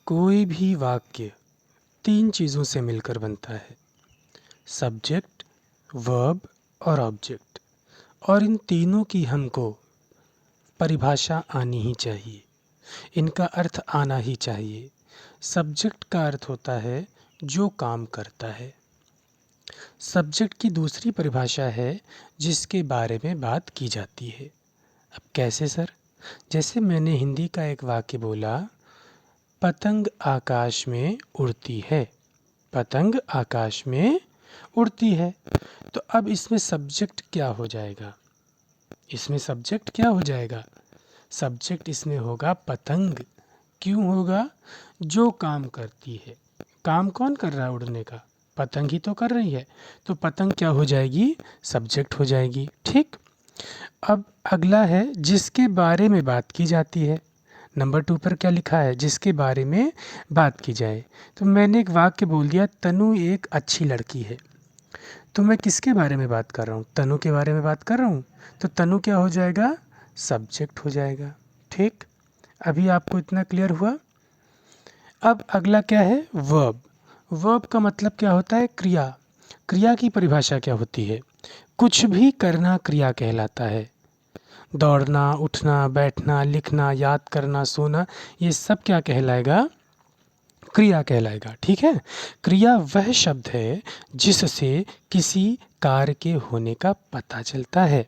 कोई भी वाक्य तीन चीज़ों से मिलकर बनता है, सब्जेक्ट, वर्ब और ऑब्जेक्ट। और इन तीनों की हमको परिभाषा आनी ही चाहिए, इनका अर्थ आना ही चाहिए। सब्जेक्ट का अर्थ होता है जो काम करता है। सब्जेक्ट की दूसरी परिभाषा है जिसके बारे में बात की जाती है। अब कैसे सर? जैसे मैंने हिंदी का एक वाक्य बोला, पतंग आकाश में उड़ती है। पतंग आकाश में उड़ती है। तो अब इसमें सब्जेक्ट क्या हो जाएगा? इसमें सब्जेक्ट क्या हो जाएगा? सब्जेक्ट इसमें होगा पतंग। क्यों होगा? जो काम करती है। काम कौन कर रहा है उड़ने का? पतंग ही तो कर रही है। तो पतंग क्या हो जाएगी? सब्जेक्ट हो जाएगी। ठीक। अब अगला है जिसके बारे में बात की जाती है। नंबर 2 पर क्या लिखा है? जिसके बारे में बात की जाए। तो मैंने एक वाक्य बोल दिया, तनु एक अच्छी लड़की है। तो मैं किसके बारे में बात कर रहा हूँ? तनु के बारे में बात कर रहा हूँ। तो तनु क्या हो जाएगा? सब्जेक्ट हो जाएगा। ठीक। अभी आपको इतना क्लियर हुआ? अब अगला क्या है? वर्ब। वर्ब का मतलब क्या होता है? क्रिया। क्रिया की परिभाषा क्या होती है? कुछ भी करना क्रिया कहलाता है। दौड़ना, उठना, बैठना, लिखना, याद करना, सोना, ये सब क्या कहलाएगा? क्रिया कहलाएगा। ठीक है। क्रिया वह शब्द है जिससे किसी कार्य के होने का पता चलता है।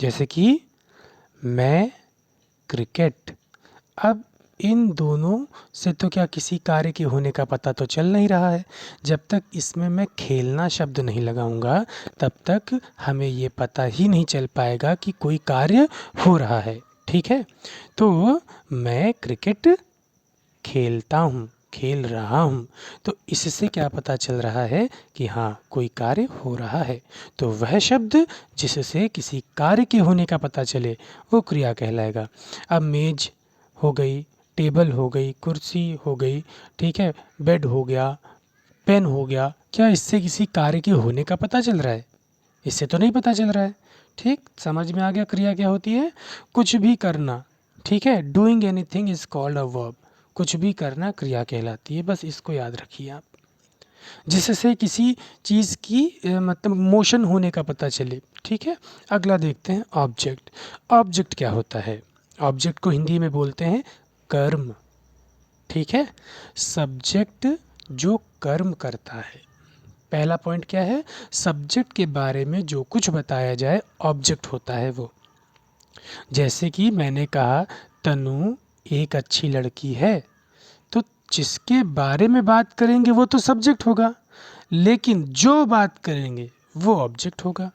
जैसे कि मैं क्रिकेट। अब इन दोनों से तो क्या किसी कार्य के होने का पता तो चल नहीं रहा है। जब तक इसमें मैं खेलना शब्द नहीं लगाऊंगा तब तक हमें ये पता ही नहीं चल पाएगा कि कोई कार्य हो रहा है। ठीक है। तो मैं क्रिकेट खेलता हूँ, खेल रहा हूँ। तो इससे क्या पता चल रहा है कि हाँ कोई कार्य हो रहा है। तो वह शब्द जिससे किसी कार्य के होने का पता चले वो क्रिया कहलाएगा। अब मेज हो गई, टेबल हो गई, कुर्सी हो गई, ठीक है, बेड हो गया, पेन हो गया, क्या इससे किसी कार्य के होने का पता चल रहा है? इससे तो नहीं पता चल रहा है। ठीक, समझ में आ गया क्रिया क्या होती है? कुछ भी करना। ठीक है, doing anything is called a verb. कुछ भी करना क्रिया कहलाती है, बस इसको याद रखिए आप। जिससे किसी चीज़ की मतलब मोशन होने का पता चले। ठीक है। अगला देखते हैं ऑब्जेक्ट। ऑब्जेक्ट क्या होता है? ऑब्जेक्ट को हिंदी में बोलते हैं कर्म। ठीक है। सब्जेक्ट जो कर्म करता है। पहला पॉइंट क्या है? सब्जेक्ट के बारे में जो कुछ बताया जाए ऑब्जेक्ट होता है वो। जैसे कि मैंने कहा तनु एक अच्छी लड़की है। तो जिसके बारे में बात करेंगे वो तो सब्जेक्ट होगा, लेकिन जो बात करेंगे वो ऑब्जेक्ट होगा।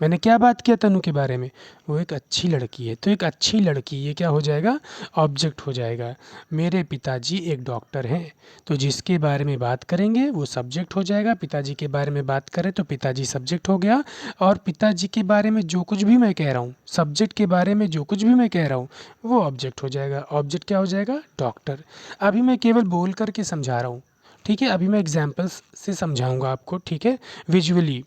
मैंने क्या बात किया तनु के बारे में? वो एक अच्छी लड़की है। तो एक अच्छी लड़की ये क्या हो जाएगा? ऑब्जेक्ट हो जाएगा। मेरे पिताजी एक डॉक्टर हैं। तो जिसके बारे में बात करेंगे वो सब्जेक्ट हो जाएगा। पिताजी के बारे में बात करें तो पिताजी सब्जेक्ट हो गया। और पिताजी के बारे में जो कुछ भी मैं कह रहा हूँ, सब्जेक्ट के बारे में जो कुछ भी मैं कह रहा हूँ वो ऑब्जेक्ट हो जाएगा। ऑब्जेक्ट क्या हो जाएगा? डॉक्टर। अभी मैं केवल बोल करके समझा रहा हूँ। ठीक है। अभी मैं एग्जाम्पल्स से समझाऊंगा आपको। ठीक है, विजुअली।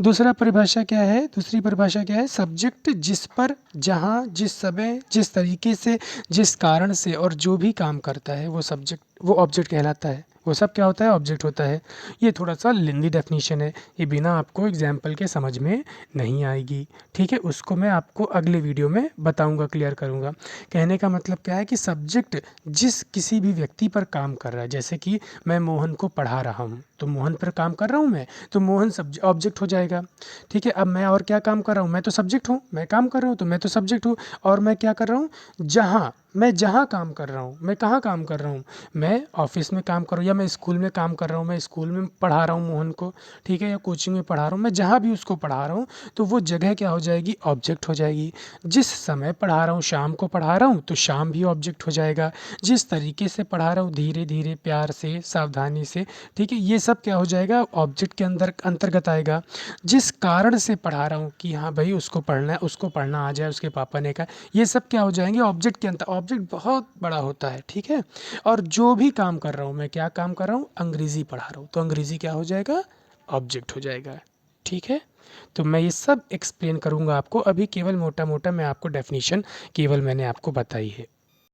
दूसरा परिभाषा क्या है? दूसरी परिभाषा क्या है? सब्जेक्ट जिस पर, जहाँ, जिस समय, जिस तरीके से, जिस कारण से और जो भी काम करता है वो सब्जेक्ट, वो ऑब्जेक्ट कहलाता है। वो सब क्या होता है? ऑब्जेक्ट होता है। ये थोड़ा सा लेंदी डेफिनेशन है, ये बिना आपको एग्जाम्पल के समझ में नहीं आएगी। ठीक है, उसको मैं आपको अगले वीडियो में बताऊंगा, क्लियर करूंगा। कहने का मतलब क्या है कि सब्जेक्ट जिस किसी भी व्यक्ति पर काम कर रहा है। जैसे कि मैं मोहन को पढ़ा रहा हूँ, तो मोहन पर काम कर रहा हूँ मैं, तो मोहन ऑब्जेक्ट हो जाएगा। ठीक है। अब मैं और क्या काम कर रहा हूँ? मैं तो सब्जेक्ट हूँ, मैं काम कर रहा हूँ तो मैं तो सब्जेक्ट हूँ। और मैं क्या कर रहा हूँ? जहाँ, मैं जहाँ काम कर रहा हूँ, मैं कहाँ काम कर रहा हूँ? मैं ऑफिस में काम कर रहा हूँ, या मैं स्कूल में काम कर रहा हूँ, मैं स्कूल में पढ़ा रहा हूँ मोहन को। ठीक है, या कोचिंग में पढ़ा रहा हूँ, मैं जहाँ भी उसको पढ़ा रहा हूँ तो वो जगह क्या हो जाएगी? ऑब्जेक्ट हो जाएगी। जिस समय पढ़ा रहा हूँ, शाम को पढ़ा रहा हूँ तो शाम भी ऑब्जेक्ट हो जाएगा। जिस तरीके से पढ़ा रहा हूँ, धीरे धीरे, प्यार से, सावधानी से, ठीक है, ये सब क्या हो जाएगा? ऑब्जेक्ट के अंदर अंतर्गत आएगा। जिस कारण से पढ़ा रहा हूँ कि हाँ भाई उसको पढ़ना है, उसको पढ़ना आ जाए, उसके पापा ने कहा, ये सब क्या हो जाएंगे? ऑब्जेक्ट के अंदर। ऑब्जेक्ट बहुत बड़ा होता है। ठीक है। और जो भी काम कर रहा हूँ, मैं क्या काम कर रहा हूँ? अंग्रेजी पढ़ा रहा हूँ, तो अंग्रेजी क्या हो जाएगा? ऑब्जेक्ट हो जाएगा। ठीक है। तो मैं ये सब एक्सप्लेन करूँगा आपको। अभी केवल मोटा मोटा मैं आपको डेफिनेशन केवल मैंने आपको बताई है।